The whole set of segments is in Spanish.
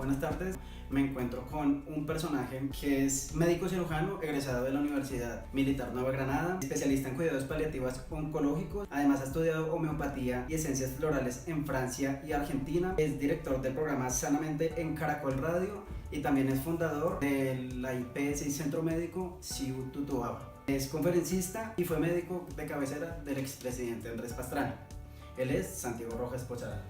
buenas tardes. Me encuentro con un personaje que es médico cirujano, egresado de la Universidad Militar Nueva Granada, especialista en cuidados paliativos oncológicos. Además ha estudiado homeopatía y esencias florales en Francia y Argentina. Es director del programa Sanamente en Caracol Radio y también es fundador de la IPS Centro Médico Ciu Tutuaba. Es conferencista y fue médico de cabecera del expresidente Andrés Pastrana. Él es Santiago Rojas Pochada.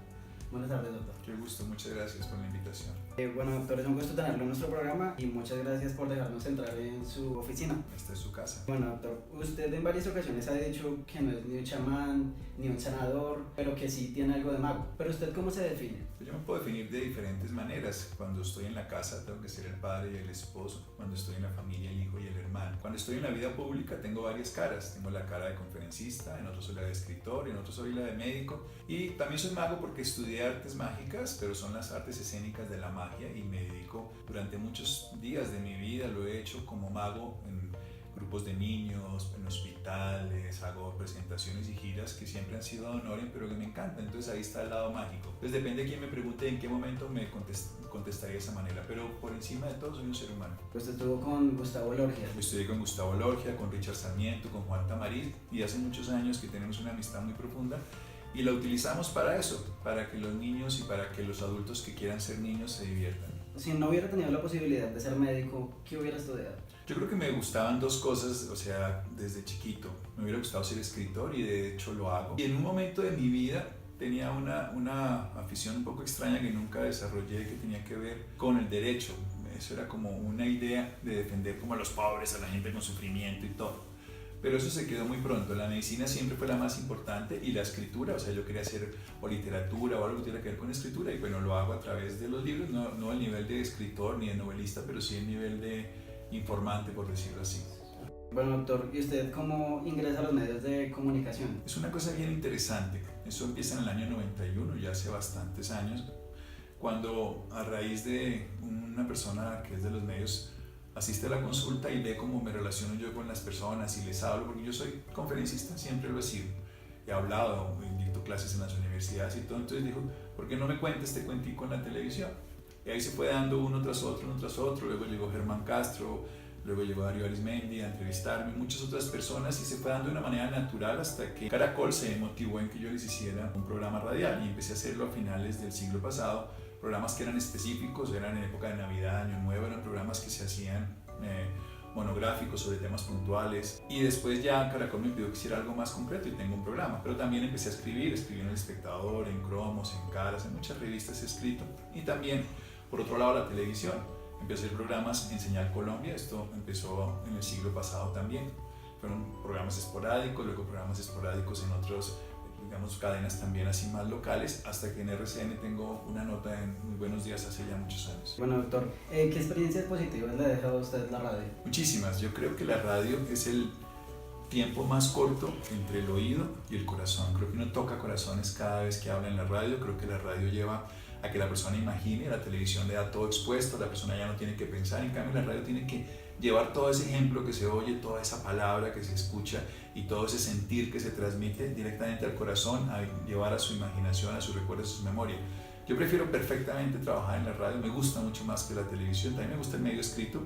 Buenas tardes, doctor. Qué gusto, muchas gracias por la invitación. Bueno, doctor, es un gusto tenerlo en nuestro programa y muchas gracias por dejarnos entrar en su oficina. Esta es su casa. Bueno, doctor, usted en varias ocasiones ha dicho que no es ni un chamán, ni un sanador, pero que sí tiene algo de mago. ¿Pero usted cómo se define? Yo me puedo definir de diferentes maneras. Cuando estoy en la casa tengo que ser el padre y el esposo. Cuando estoy en la familia, el hijo y el hermano. Cuando estoy en la vida pública tengo varias caras. Tengo la cara de conferencista, en otro soy la de escritor, en otro soy la de médico. Y también soy mago porque estudié artes mágicas, pero son las artes escénicas de la magia y me dedico durante muchos días de mi vida, lo he hecho como mago en grupos de niños, en hospitales, hago presentaciones y giras que siempre han sido ad honorem, pero que me encantan. Entonces ahí está el lado mágico. Entonces depende de quién me pregunte en qué momento me contestaría de esa manera, pero por encima de todo soy un ser humano. Usted estuvo con Gustavo Lorgia. Estudié con Gustavo Lorgia, con Richard Sarmiento, con Juan Tamariz, y hace muchos años que tenemos una amistad muy profunda y la utilizamos para eso, para que los niños y para que los adultos que quieran ser niños se diviertan. Si no hubiera tenido la posibilidad de ser médico, ¿qué hubiera estudiado? Yo creo que me gustaban dos cosas, o sea, desde chiquito. Me hubiera gustado ser escritor y de hecho lo hago. Y en un momento de mi vida tenía una afición un poco extraña que nunca desarrollé, que tenía que ver con el derecho. Eso era como una idea de defender como a los pobres, a la gente con sufrimiento y todo. Pero eso se quedó muy pronto. La medicina siempre fue la más importante y la escritura, o sea, yo quería hacer o literatura o algo que tuviera que ver con escritura y bueno, lo hago a través de los libros, no el nivel de escritor ni de novelista, pero sí el nivel de informante, por decirlo así. Bueno, doctor, ¿y usted cómo ingresa a los medios de comunicación? Es una cosa bien interesante. Eso empieza en el año 91, ya hace bastantes años, cuando a raíz de una persona que es de los medios asiste a la consulta y ve cómo me relaciono yo con las personas y les hablo, porque yo soy conferencista, siempre lo he sido. He hablado, dicto clases en las universidades y todo, entonces dijo, ¿por qué no me cuenta este cuentico en la televisión? Y ahí se fue dando uno tras otro, luego llegó Germán Castro, luego llegó Darío Arismendi a entrevistarme, muchas otras personas y se fue dando de una manera natural hasta que Caracol se motivó en que yo les hiciera un programa radial y empecé a hacerlo a finales del siglo pasado. Programas que eran específicos, eran en época de Navidad, Año Nuevo, eran programas que se hacían monográficos sobre temas puntuales y después ya Caracol me pidió que hiciera algo más concreto y tengo un programa, pero también empecé a escribí en El Espectador, en Cromos, en Caras, en muchas revistas he escrito y también por otro lado la televisión, empecé a hacer programas en Señal Colombia, esto empezó en el siglo pasado también, fueron programas esporádicos, luego programas esporádicos en otros digamos, cadenas también así más locales, hasta que en RCN tengo una nota en Muy Buenos Días hace ya muchos años. Bueno, doctor, ¿qué experiencias positivas le ha dejado a usted la radio? Muchísimas. Yo creo que la radio es el tiempo más corto entre el oído y el corazón. Creo que uno toca corazones cada vez que habla en la radio. Creo que la radio lleva a que la persona imagine, la televisión le da todo expuesto, la persona ya no tiene que pensar, en cambio la radio tiene que llevar todo ese ejemplo que se oye, toda esa palabra que se escucha y todo ese sentir que se transmite directamente al corazón, a llevar a su imaginación, a sus recuerdos, a su memoria. Yo prefiero perfectamente trabajar en la radio, me gusta mucho más que la televisión, también me gusta el medio escrito,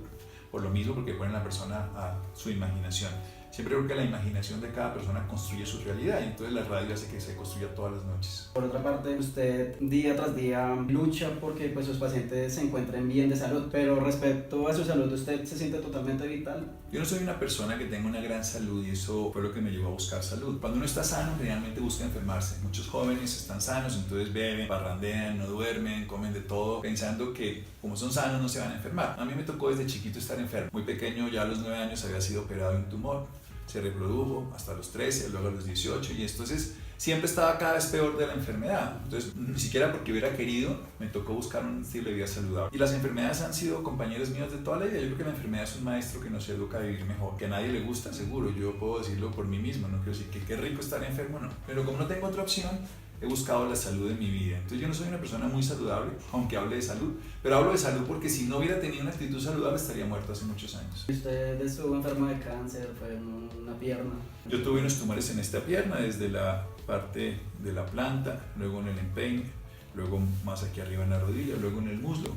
por lo mismo porque ponen a la persona a su imaginación. Siempre creo que la imaginación de cada persona construye su realidad y entonces la radio hace que se construya todas las noches. Por otra parte, usted día tras día lucha porque pues, sus pacientes se encuentren bien de salud, pero respecto a su salud, ¿usted se siente totalmente vital? Yo no soy una persona que tenga una gran salud y eso fue lo que me llevó a buscar salud. Cuando uno está sano, generalmente busca enfermarse. Muchos jóvenes están sanos, entonces beben, parrandean, no duermen, comen de todo, pensando que como son sanos no se van a enfermar. A mí me tocó desde chiquito estar enfermo. Muy pequeño, ya a los 9 años había sido operado de un tumor. Se reprodujo hasta los 13, luego a los 18 y entonces siempre estaba cada vez peor de la enfermedad. Entonces ni siquiera porque hubiera querido me tocó buscar un estilo de vida saludable. Y las enfermedades han sido compañeros míos de toda la vida. Yo creo que la enfermedad es un maestro que nos educa a vivir mejor. Que a nadie le gusta, seguro. Yo puedo decirlo por mí mismo. No quiero decir que qué rico estar enfermo, no. Pero como no tengo otra opción, he buscado la salud en mi vida. Entonces yo no soy una persona muy saludable, aunque hable de salud, pero hablo de salud porque si no hubiera tenido una actitud saludable estaría muerto hace muchos años. ¿Usted estuvo enfermo de cáncer, fue en una pierna? Yo tuve unos tumores en esta pierna, desde la parte de la planta, luego en el empeine, luego más aquí arriba en la rodilla, luego en el muslo.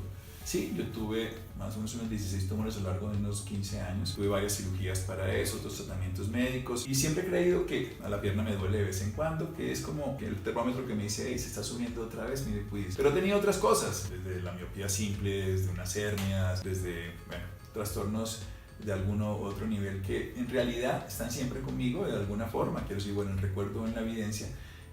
Sí, yo tuve más o menos unos 16 tumores a lo largo de unos 15 años. Tuve varias cirugías para eso, otros tratamientos médicos y siempre he creído que a la pierna me duele de vez en cuando, que es como que el termómetro que me dice, hey, se está subiendo otra vez, mire, cuídese. Pero tenía otras cosas, desde la miopía simple, desde unas hernias, desde, bueno, trastornos de alguno u otro nivel que en realidad están siempre conmigo de alguna forma, quiero decir, bueno, en recuerdo, en la evidencia,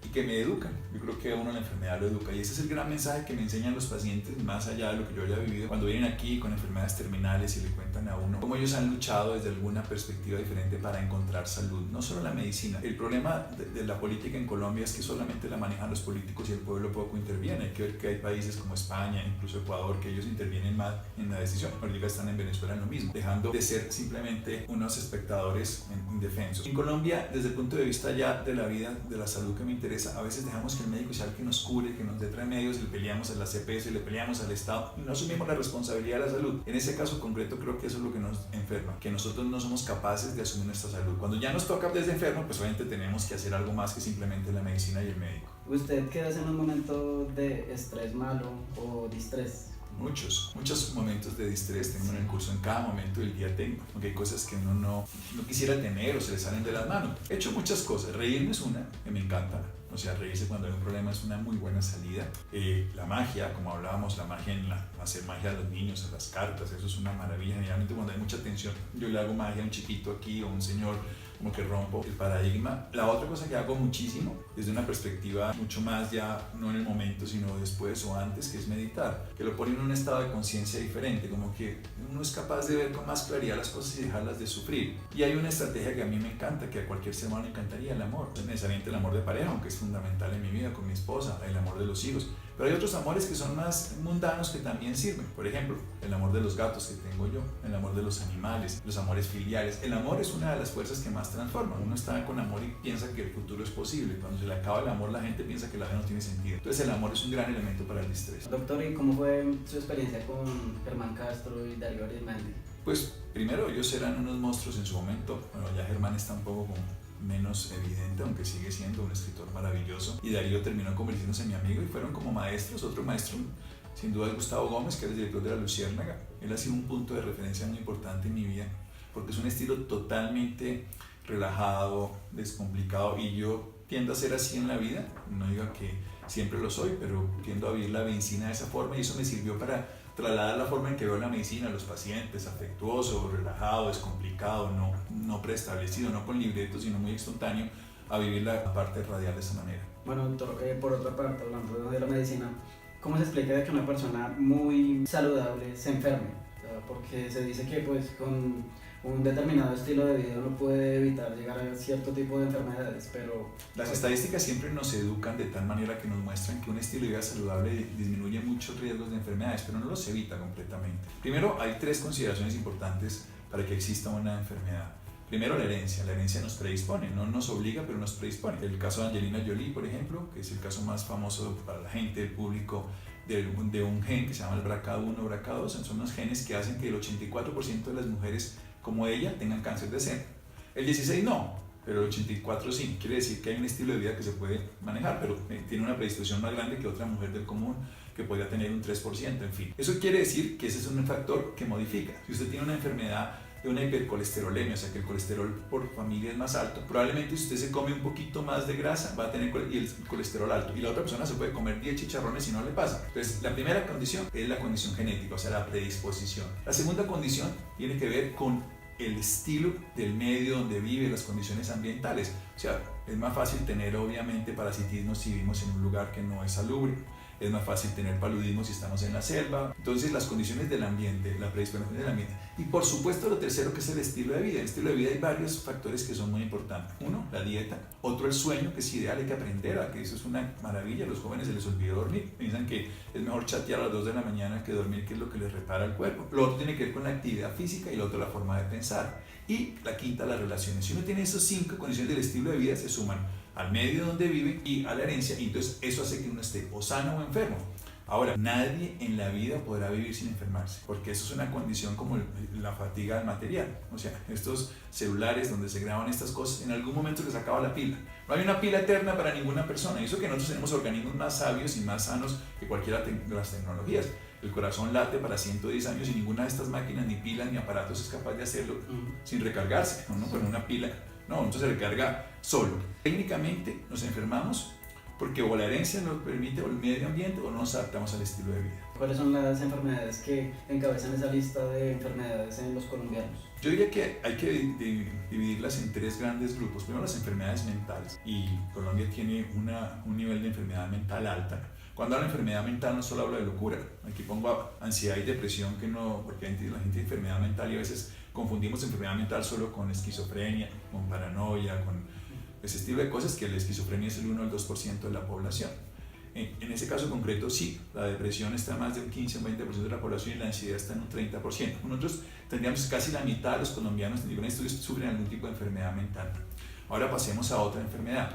y que me educan. Yo creo que a uno la enfermedad lo educa y ese es el gran mensaje que me enseñan los pacientes, más allá de lo que yo haya vivido, cuando vienen aquí con enfermedades terminales y le cuentan a uno cómo ellos han luchado desde alguna perspectiva diferente para encontrar salud, no solo la medicina. El problema de la política en Colombia es que solamente la manejan los políticos y el pueblo poco interviene. Hay que ver que hay países como España, incluso Ecuador, que ellos intervienen más en la decisión. Ahorita están en Venezuela en lo mismo, dejando de ser simplemente unos espectadores indefensos. En Colombia, desde el punto de vista ya de la vida, de la salud que me interesa, a veces dejamos que el médico sea el que nos cure, que nos dé remedios, le peleamos a la CPS, le peleamos al Estado y no asumimos la responsabilidad de la salud. En ese caso concreto creo que eso es lo que nos enferma, que nosotros no somos capaces de asumir nuestra salud. Cuando ya nos toca desde enfermo, pues obviamente tenemos que hacer algo más que simplemente la medicina y el médico. ¿Usted qué hace en un momento de estrés malo o de estrés? Muchos momentos de distrés tengo en el curso, en cada momento del día tengo, porque hay cosas que uno no quisiera tener o se le salen de las manos. He hecho muchas cosas, reírme es una que me encanta, o sea, reírse cuando hay un problema es una muy buena salida. La magia, como hablábamos, la magia hacer magia a los niños, a las cartas, eso es una maravilla. Generalmente cuando hay mucha tensión, yo le hago magia a un chiquito aquí o a un señor, como que rompo el paradigma. La otra cosa que hago muchísimo, desde una perspectiva mucho más ya, no en el momento, sino después o antes, que es meditar, que lo pone en un estado de conciencia diferente, como que uno es capaz de ver con más claridad las cosas y dejarlas de sufrir. Y hay una estrategia que a mí me encanta, que a cualquier ser humano le encantaría, el amor. No es necesariamente el amor de pareja, aunque es fundamental en mi vida, con mi esposa, el amor de los hijos. Pero hay otros amores que son más mundanos que también sirven. Por ejemplo, el amor de los gatos que tengo yo, el amor de los animales, los amores filiales. El amor es una de las fuerzas que más transforma. Uno está con amor y piensa que el futuro es posible. Cuando se le acaba el amor, la gente piensa que la vida no tiene sentido. Entonces el amor es un gran elemento para el distrés. Doctor, ¿y cómo fue su experiencia con Germán Castro y Darío Arizmendi? Pues primero, ellos eran unos monstruos en su momento. Bueno, ya Germán está un poco como menos evidente, aunque sigue siendo un escritor maravilloso, y Darío terminó convirtiéndose en mi amigo y fueron como maestros. Otro maestro sin duda es Gustavo Gómez, que es el director de La Luciérnaga. Él ha sido un punto de referencia muy importante en mi vida porque es un estilo totalmente relajado, descomplicado, y yo tiendo a ser así en la vida. No digo que siempre lo soy, pero tiendo a vivir la medicina de esa forma y eso me sirvió para trasladar la forma en que veo la medicina a los pacientes, afectuoso, relajado, descomplicado, no preestablecido, no con libretos, sino muy espontáneo, a vivir la parte radial de esa manera. Bueno, doctor, por otra parte, hablando de la medicina, ¿cómo se explica de que una persona muy saludable se enferme? O sea, porque se dice que pues con un determinado estilo de vida uno puede evitar llegar a cierto tipo de enfermedades, pero... Las estadísticas siempre nos educan de tal manera que nos muestran que un estilo de vida saludable disminuye muchos riesgos de enfermedades, pero no los evita completamente. Primero, hay tres consideraciones importantes para que exista una enfermedad. Primero, la herencia nos predispone, no nos obliga, pero nos predispone. El caso de Angelina Jolie, por ejemplo, que es el caso más famoso para la gente, el público, de un gen que se llama el BRCA1, BRCA2, son unos genes que hacen que el 84% de las mujeres como ella tengan cáncer de seno. El 16 no, pero el 84 sí. Quiere decir que hay un estilo de vida que se puede manejar, pero tiene una predisposición más grande que otra mujer del común, que podría tener un 3%, en fin. Eso quiere decir que ese es un factor que modifica. Si usted tiene una enfermedad de una hipercolesterolemia, o sea que el colesterol por familia es más alto, probablemente si usted se come un poquito más de grasa va a tener el colesterol alto, y la otra persona se puede comer 10 chicharrones y no le pasa. Entonces la primera condición es la condición genética, o sea la predisposición. La segunda condición tiene que ver con el estilo del medio donde vive, las condiciones ambientales. O sea, es más fácil tener obviamente parasitismo si vivimos en un lugar que no es salubre. Es más fácil tener paludismo si estamos en la selva. Entonces las condiciones del ambiente, la predisposición del ambiente. Y por supuesto lo tercero, que es el estilo de vida. En el estilo de vida hay varios factores que son muy importantes. Uno, la dieta. Otro, el sueño, que es ideal, hay que aprender a que eso es una maravilla. A los jóvenes se les olvida dormir. Piensan que es mejor chatear a las 2 de la mañana que dormir, que es lo que les repara el cuerpo. Lo otro tiene que ver con la actividad física y lo otro la forma de pensar. Y la quinta, las relaciones. Si uno tiene esas 5 condiciones del estilo de vida, se suman al medio donde vive y a la herencia, y entonces eso hace que uno esté o sano o enfermo. Ahora, nadie en la vida podrá vivir sin enfermarse, porque eso es una condición como la fatiga del material. O sea, estos celulares donde se graban estas cosas, en algún momento les acaba la pila. No hay una pila eterna para ninguna persona, y eso que nosotros tenemos organismos más sabios y más sanos que cualquiera de las tecnologías. El corazón late para 110 años y ninguna de estas máquinas, ni pilas, ni aparatos es capaz de hacerlo sin recargarse. Uno pone una pila, no, entonces se recarga solo. Técnicamente nos enfermamos porque o la herencia nos permite, o el medio ambiente, o no nos adaptamos al estilo de vida. ¿Cuáles son las enfermedades que encabezan esa lista de enfermedades en los colombianos? Yo diría que hay que dividirlas en 3 grandes grupos. Primero, las enfermedades mentales. Y Colombia tiene un nivel de enfermedad mental alta. Cuando hablo de enfermedad mental no solo hablo de locura. Aquí pongo ansiedad y depresión, que no, porque la gente tiene enfermedad mental y a veces confundimos enfermedad mental solo con esquizofrenia, con paranoia, con ese estilo de cosas, que la esquizofrenia es el 1 o el 2% de la población. En ese caso concreto, sí, la depresión está en más de un 15 o 20% de la población y la ansiedad está en un 30%. Nosotros tendríamos casi la mitad de los colombianos en diferentes estudios sufren algún tipo de enfermedad mental. Ahora pasemos a otra enfermedad.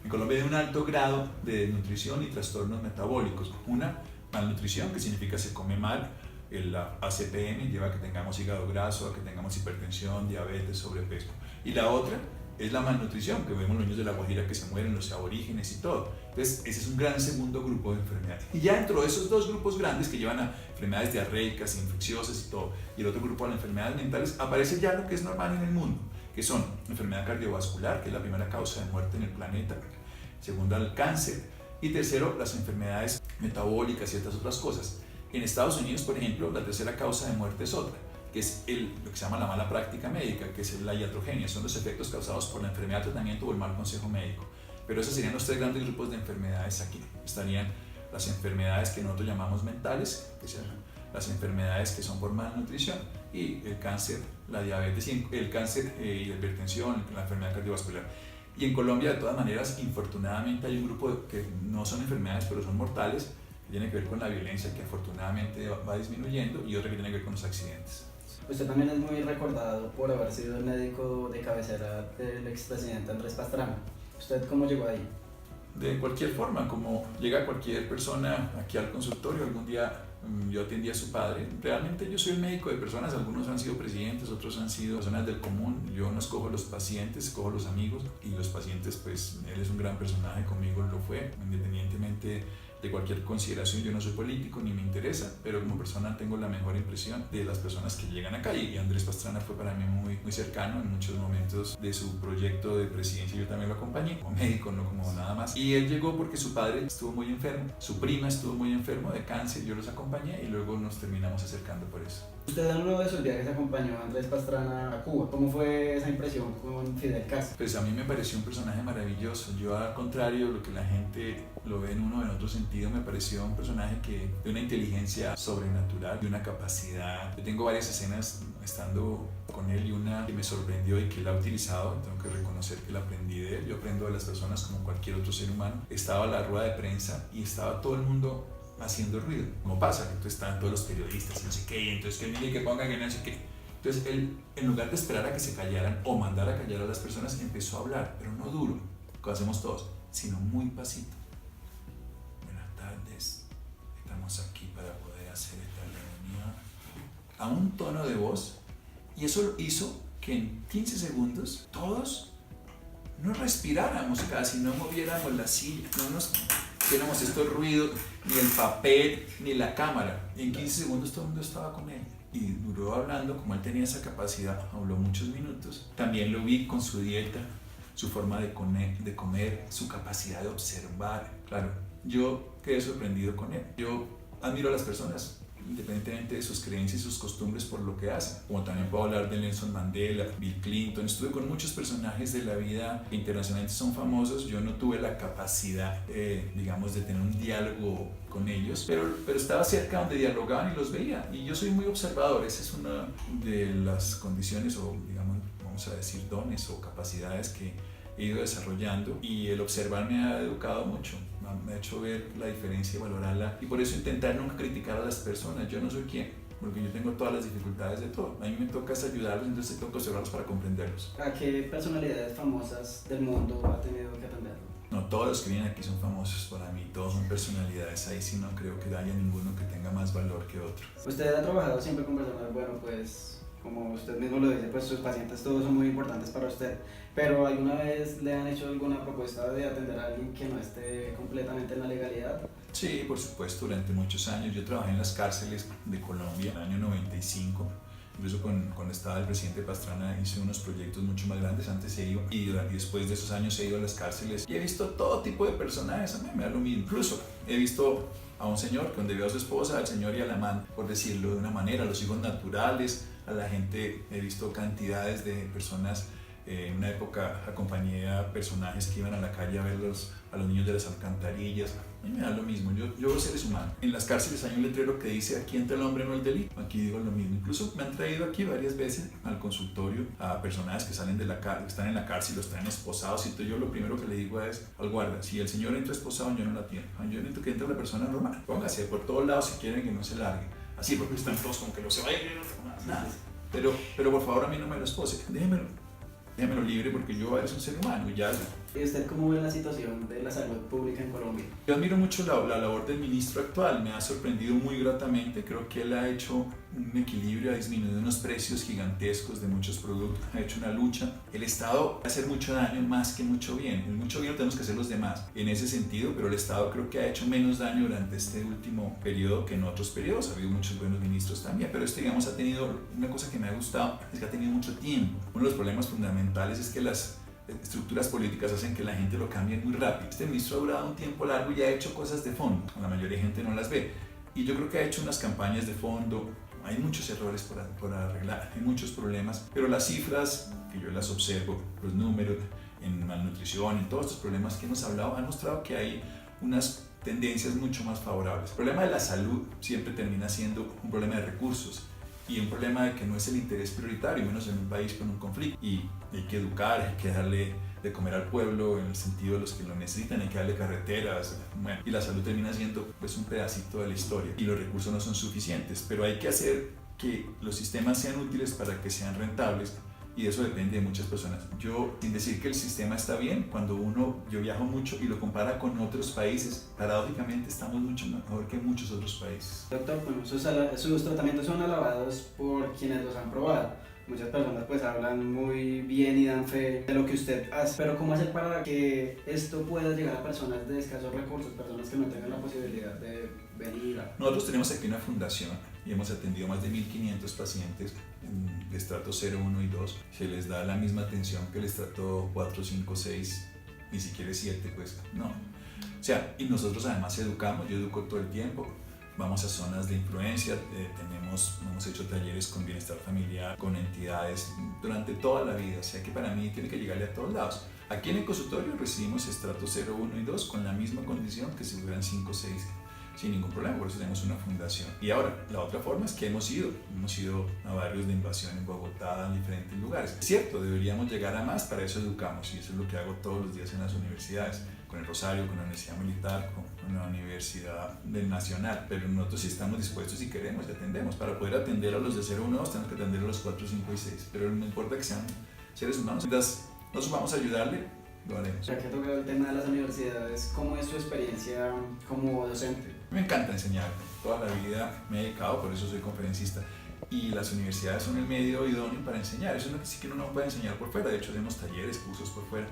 En Colombia hay un alto grado de desnutrición y trastornos metabólicos. Una, malnutrición, que significa se come mal. El ACPM lleva a que tengamos hígado graso, a que tengamos hipertensión, diabetes, sobrepeso. Y la otra es la malnutrición, que vemos los niños de La Guajira que se mueren, los aborígenes y todo. Entonces, ese es un gran segundo grupo de enfermedades. Y ya dentro de esos 2 grupos grandes que llevan a enfermedades diarreicas, infecciosas y todo, y el otro grupo de las enfermedades mentales, aparece ya lo que es normal en el mundo, que son enfermedad cardiovascular, que es la primera causa de muerte en el planeta, segundo, el cáncer, y tercero, las enfermedades metabólicas y ciertas otras cosas. En Estados Unidos, por ejemplo, la tercera causa de muerte es otra, que es lo que se llama la mala práctica médica, que es la iatrogenia, son los efectos causados por la enfermedad, tratamiento o el mal consejo médico. Pero esos serían los 3 grandes grupos de enfermedades aquí. Estarían las enfermedades que nosotros llamamos mentales, que son las enfermedades que son por malnutrición, y el cáncer, la diabetes, y el cáncer y la hipertensión, la enfermedad cardiovascular. Y en Colombia, de todas maneras, infortunadamente hay un grupo que no son enfermedades, pero son mortales, que tiene que ver con la violencia, que afortunadamente va disminuyendo, y otra que tiene que ver con los accidentes. Usted también es muy recordado por haber sido el médico de cabecera del expresidente Andrés Pastrana. ¿Usted cómo llegó ahí? De cualquier forma, como llega cualquier persona aquí al consultorio, algún día yo atendí a su padre. Realmente yo soy el médico de personas, algunos han sido presidentes, otros han sido personas del común. Yo no escojo los pacientes, escojo los amigos, y los pacientes, pues él es un gran personaje, conmigo lo fue, independientemente de cualquier consideración. Yo no soy político ni me interesa, pero como persona tengo la mejor impresión de las personas que llegan acá, y Andrés Pastrana fue para mí muy cercano en muchos momentos de su proyecto de presidencia. Yo también lo acompañé como médico, no como nada más, y él llegó porque su padre estuvo muy enfermo, su prima estuvo muy enfermo de cáncer, yo los acompañé y luego nos terminamos acercando por eso. Usted en uno de sus viajes acompañó a Andrés Pastrana a Cuba. ¿Cómo fue esa impresión con Fidel Castro? Pues a mí me pareció un personaje maravilloso. Yo, al contrario de lo que la gente lo ve en uno o en otro sentido, me pareció un personaje de una inteligencia sobrenatural, de una capacidad. Yo tengo varias escenas estando con él, y una que me sorprendió y que él ha utilizado, tengo que reconocer que la aprendí de él. Yo aprendo de las personas como cualquier otro ser humano. Estaba la rueda de prensa y estaba todo el mundo haciendo ruido, como pasa, que entonces estaban todos los periodistas y no sé qué, y entonces que mire que pongan que no sé qué. Entonces él, en lugar de esperar a que se callaran o mandar a callar a las personas, empezó a hablar, pero no duro, como hacemos todos, sino muy pasito. Buenas tardes, estamos aquí para poder hacer esta reunión, a un tono de voz, y eso hizo que en 15 segundos todos no respiráramos casi, no moviéramos la silla, no nos hiciéramos estos ruidos, ni el papel, ni la cámara. Y en 15 segundos todo el mundo estaba con él. Y duró hablando, como él tenía esa capacidad, habló muchos minutos. También lo vi con su dieta, su forma de comer, su capacidad de observar. Claro, yo quedé sorprendido con él. Yo admiro a las personas, independientemente de sus creencias y sus costumbres, por lo que hacen. Como también puedo hablar de Nelson Mandela, Bill Clinton. Estuve con muchos personajes de la vida que internacionalmente son famosos. Yo no tuve la capacidad, digamos, de tener un diálogo con ellos, pero estaba cerca donde dialogaban y los veía. Y yo soy muy observador. Esa es una de las condiciones, o digamos, vamos a decir, dones o capacidades que he ido desarrollando, y el observar me ha educado mucho, me ha hecho ver la diferencia y valorarla, y por eso intentar nunca criticar a las personas. Yo no soy quien, porque yo tengo todas las dificultades de todo. A mí me toca ayudarlos, entonces tengo que observarlos para comprenderlos. ¿A qué personalidades famosas del mundo ha tenido que atenderlo? No, todos los que vienen aquí son famosos para mí, todos son personalidades. Ahí sí no creo que haya ninguno que tenga más valor que otro. Usted ha trabajado siempre con personas, bueno, pues como usted mismo lo dice, pues sus pacientes todos son muy importantes para usted, pero ¿alguna vez le han hecho alguna propuesta de atender a alguien que no esté completamente en la legalidad? Sí, por supuesto, durante muchos años. Yo trabajé en las cárceles de Colombia en el año 95. Incluso cuando estaba el presidente Pastrana hice unos proyectos mucho más grandes, antes se iba y después de esos años se iba a las cárceles y he visto todo tipo de personajes, a mí me da lo mismo. Incluso he visto a un señor donde vio a su esposa, al señor y a la amante, por decirlo de una manera, a los hijos naturales, a la gente, he visto cantidades de personas. En una época acompañé a personajes que iban a la calle a ver a los niños de las alcantarillas. A mí me da lo mismo, yo veo seres humanos. En las cárceles hay un letrero que dice: aquí entra el hombre, no el delito. Aquí digo lo mismo. Incluso me han traído aquí varias veces al consultorio a personajes que salen de la cárcel, que están en la cárcel, los traen esposados, y yo lo primero que le digo es al guarda: si el señor entra esposado, yo no la atiendo. Yo necesito que entre la persona normal. Póngase por todos lados si quieren, que no se largue. Así, porque están todos como que no se vaya, nada. Pero por favor, a mí no me lo espose, déjemelo libre, porque yo eres un ser humano y ya. ¿Y usted cómo ve la situación de la salud pública en Colombia? Yo admiro mucho la labor del ministro actual, me ha sorprendido muy gratamente. Creo que él ha hecho un equilibrio, ha disminuido unos precios gigantescos de muchos productos, ha hecho una lucha. El Estado va a hacer mucho daño más que mucho bien. El mucho bien lo tenemos que hacer los demás en ese sentido, pero el Estado creo que ha hecho menos daño durante este último periodo que en otros periodos. Ha habido muchos buenos ministros también, pero digamos, ha tenido una cosa que me ha gustado, es que ha tenido mucho tiempo. Uno de los problemas fundamentales es que las estructuras políticas hacen que la gente lo cambie muy rápido. Este ministro ha durado un tiempo largo y ha hecho cosas de fondo. La mayoría de gente no las ve. Y yo creo que ha hecho unas campañas de fondo. Hay muchos errores por arreglar, hay muchos problemas, pero las cifras, que yo las observo, los números en malnutrición, en todos estos problemas que hemos hablado, han mostrado que hay unas tendencias mucho más favorables. El problema de la salud siempre termina siendo un problema de recursos y un problema de que no es el interés prioritario, menos en un país con un conflicto. Y hay que educar, hay que darle de comer al pueblo en el sentido de los que lo necesitan, hay que darle carreteras, bueno, y la salud termina siendo pues un pedacito de la historia y los recursos no son suficientes, pero hay que hacer que los sistemas sean útiles para que sean rentables, y eso depende de muchas personas. Yo, sin decir que el sistema está bien, cuando yo viajo mucho y lo compara con otros países, paradójicamente estamos mucho mejor que muchos otros países. Doctor, bueno, sus tratamientos son alabados por quienes los han probado. Muchas personas pues hablan muy bien y dan fe de lo que usted hace, pero ¿cómo hacer para que esto pueda llegar a personas de escasos recursos, personas que no tengan la posibilidad de venir Nosotros tenemos aquí una fundación y hemos atendido más de 1.500 pacientes de estrato 0, 1 y 2. Se les da la misma atención que el estrato 4, 5, 6, ni siquiera 7, pues no. O sea, y nosotros además educamos, yo educo todo el tiempo. Vamos a zonas de influencia, hemos hecho talleres con bienestar familiar, con entidades durante toda la vida, o sea que para mí tiene que llegarle a todos lados. Aquí en el consultorio recibimos estrato 0, 1 y 2 con la misma condición que si fueran 5 o 6, sin ningún problema, por eso tenemos una fundación. Y ahora, la otra forma es que hemos ido a barrios de invasión en Bogotá, en diferentes lugares. Es cierto, deberíamos llegar a más, para eso educamos, y eso es lo que hago todos los días en las universidades, con el Rosario, con la Universidad Militar, con la Universidad del Nacional, pero nosotros sí estamos dispuestos y queremos y atendemos. Para poder atender a los de 0, 1, 2 tenemos que atender a los 4, 5 y 6, pero no importa que sean seres humanos. Entonces, nosotros vamos a ayudarle, lo haremos. Ya que ha tocado el tema de las universidades, ¿cómo es su experiencia como docente? Me encanta enseñar, toda la vida me he dedicado, por eso soy conferencista, y las universidades son el medio idóneo para enseñar. Eso no sí que uno no puede enseñar por fuera, de hecho hacemos talleres, cursos por fuera,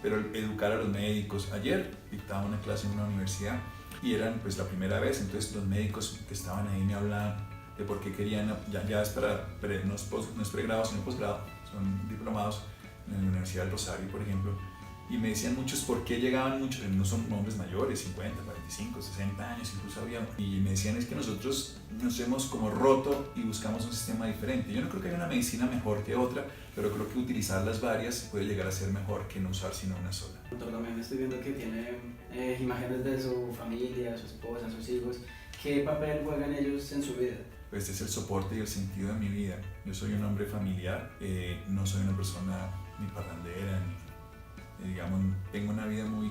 pero educar a los médicos. Ayer dictaba una clase en una universidad y eran pues la primera vez, entonces los médicos que estaban ahí me hablaban de por qué querían, ya es no es pregrado sino posgrado, son diplomados en la Universidad del Rosario, por ejemplo, y me decían muchos por qué llegaban muchos, no son hombres mayores, 50, 45, 60 años incluso había, y me decían es que nosotros nos hemos como roto y buscamos un sistema diferente. Yo no creo que haya una medicina mejor que otra, pero creo que utilizar las varias puede llegar a ser mejor que no usar sino una sola. Doctor, también estoy viendo que tiene imágenes de su familia, su esposa, sus hijos. ¿Qué papel juegan ellos en su vida? Pues este es el soporte y el sentido de mi vida. Yo soy un hombre familiar, no soy una persona ni parrandera, digamos, tengo una vida muy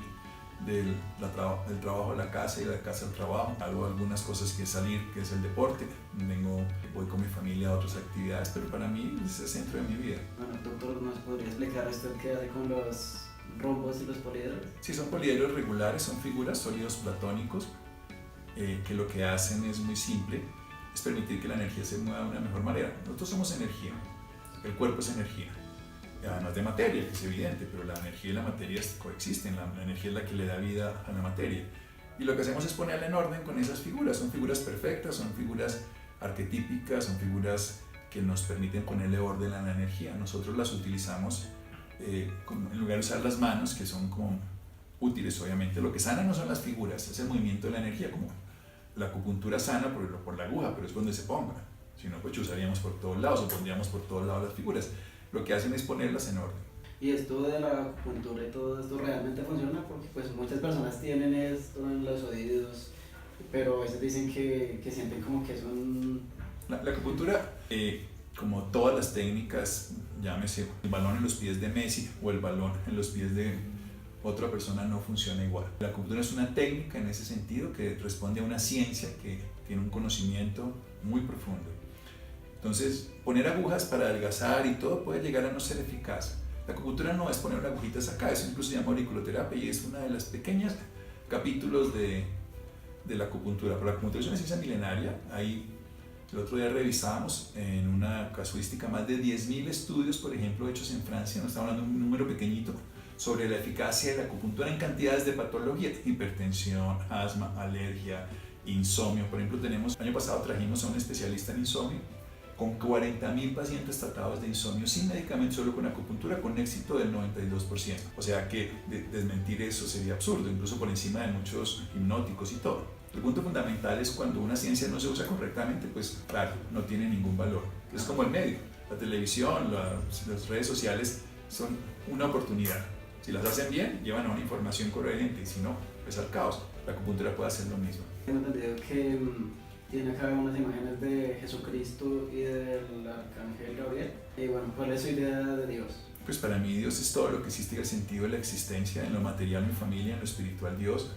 del trabajo a la casa y de la casa al trabajo. Hago algunas cosas que es salir, que es el deporte. Voy con mi familia a otras actividades, pero para mí es el centro de mi vida. Bueno, doctor, ¿nos podría explicar esto qué hace con los rombos y los poliedros? Sí, son poliedros regulares, son figuras sólidos platónicos que lo que hacen es muy simple. es permitir que la energía se mueva de una mejor manera. Nosotros somos energía, el cuerpo es energía, además de materia, que es evidente, pero la energía y la materia coexisten, la energía es la que le da vida a la materia. Y lo que hacemos es ponerla en orden con esas figuras, son figuras perfectas, son figuras arquetípicas, son figuras que nos permiten ponerle orden a la energía. Nosotros las utilizamos en lugar de usar las manos, que son como útiles obviamente. Lo que sana no son las figuras, es el movimiento de la energía, como la acupuntura sana por la aguja, pero es donde se ponga. Si no, pues usaríamos por todos lados o pondríamos por todos lados las figuras. Lo que hacen es ponerlas en orden. Y esto de la acupuntura y todo esto realmente funciona porque pues muchas personas tienen esto en los oídos, pero a veces dicen que sienten como que son... La acupuntura, como todas las técnicas, llámese el balón en los pies de Messi o el balón en los pies de otra persona, no funciona igual. La acupuntura es una técnica en ese sentido que responde a una ciencia que tiene un conocimiento muy profundo. Entonces, poner agujas para adelgazar y todo puede llegar a no ser eficaz. La acupuntura no es poner agujitas acá, eso incluso se llama auriculoterapia y es una de las pequeñas capítulos de la acupuntura. Pero la acupuntura es una ciencia milenaria. Ahí, el otro día revisábamos en una casuística más de 10.000 estudios, por ejemplo, hechos en Francia, no estamos hablando de un número pequeñito, sobre la eficacia de la acupuntura en cantidades de patologías: hipertensión, asma, alergia, insomnio. Por ejemplo, el año pasado trajimos a un especialista en insomnio con 40.000 pacientes tratados de insomnio sin medicamento, solo con acupuntura, con éxito del 92%. O sea que desmentir eso sería absurdo, incluso por encima de muchos hipnóticos y todo. El punto fundamental es cuando una ciencia no se usa correctamente, pues claro, no tiene ningún valor. Es como el medio, la televisión, las redes sociales son una oportunidad. Si las hacen bien, llevan a una información coherente, y si no, pues al caos. La acupuntura puede hacer lo mismo. Tengo entendido que tiene acá unas imágenes de Jesucristo y del Arcángel Gabriel. Y bueno, ¿cuál es su idea de Dios? Pues para mí Dios es todo lo que existe, el sentido de la existencia, en lo material mi familia, en lo espiritual Dios.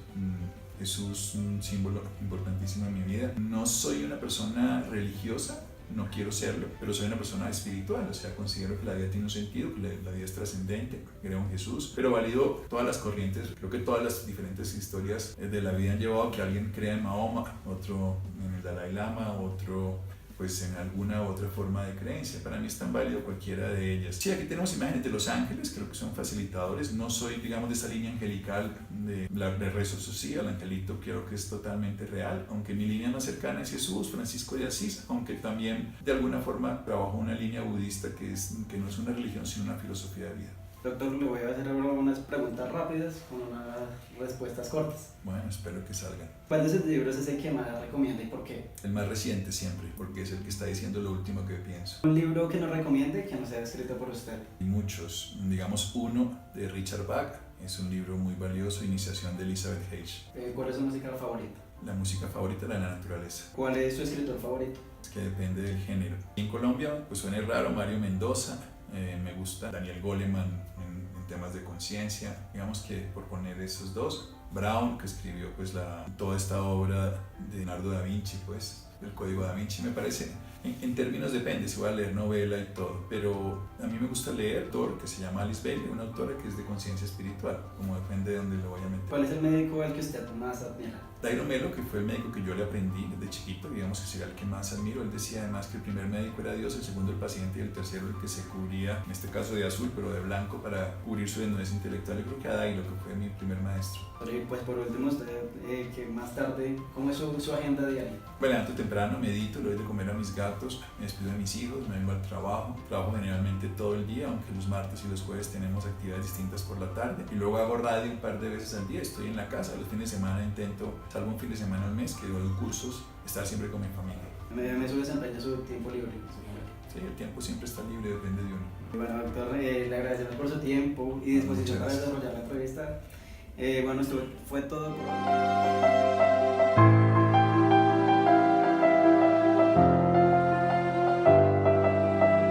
Jesús, un símbolo importantísimo en mi vida. No soy una persona religiosa, no quiero serlo, pero soy una persona espiritual, o sea, considero que la vida tiene un sentido, que la vida es trascendente, creo en Jesús, pero valido todas las corrientes. Creo que todas las diferentes historias de la vida han llevado a que alguien crea en Mahoma, otro en el Dalai Lama, otro pues en alguna u otra forma de creencia. Para mí es tan válido cualquiera de ellas. Sí, aquí tenemos imágenes de los ángeles, creo que son facilitadores. No soy, digamos, de esa línea angelical de rezo social. El angelito creo que es totalmente real, aunque mi línea más cercana es Jesús, Francisco de Asís, aunque también de alguna forma trabajo una línea budista que no es una religión, sino una filosofía de vida. Doctor, le voy a hacer ahora unas preguntas rápidas con unas respuestas cortas. Bueno, espero que salgan. ¿Cuál de sus libros es el que más recomienda y por qué? El más reciente siempre, porque es el que está diciendo lo último que pienso. ¿Un libro que nos recomiende que no sea escrito por usted? Hay muchos, digamos uno de Richard Bach, es un libro muy valioso, Iniciación de Elizabeth Hage. ¿Cuál es su música favorita? La música favorita de la naturaleza. ¿Cuál es su escritor favorito? Es que depende del género. En Colombia, pues suena raro, Mario Mendoza, me gusta Daniel Goleman en temas de conciencia, digamos que por poner esos dos. Brown, que escribió pues toda esta obra de Leonardo da Vinci, pues el Código da Vinci, me parece, en términos depende si voy a leer novela y todo, pero a mí me gusta leer autor que se llama Alice Bailey, una autora que es de conciencia espiritual, como depende de dónde lo voy a meter. ¿Cuál es el médico al que usted más admira? Dairo Melo, que fue el médico que yo le aprendí desde chiquito, digamos que sería el que más admiro. Él decía además que el primer médico era Dios, el segundo el paciente y el tercero el que se cubría, en este caso de azul, pero de blanco para cubrir su desnudez intelectual. Yo creo que a Dairo, que fue mi primer maestro. Y pues por último, usted, que más tarde, ¿cómo es su agenda diaria? Me levanto temprano, medito, le doy de comer a mis gatos, me despido de mis hijos, me vengo al trabajo. Trabajo generalmente todo el día, aunque los martes y los jueves tenemos actividades distintas por la tarde. Y luego hago radio un par de veces al día, estoy en la casa. Los fines de semana intento, salvo un fin de semana al mes que doy cursos, estar siempre con mi familia. ¿Me desempeña su tiempo libre? Sí, el tiempo siempre está libre, depende de uno. Bueno, doctor, le agradecemos por su tiempo y disposición para desarrollar la entrevista. Bueno, esto fue todo por hoy.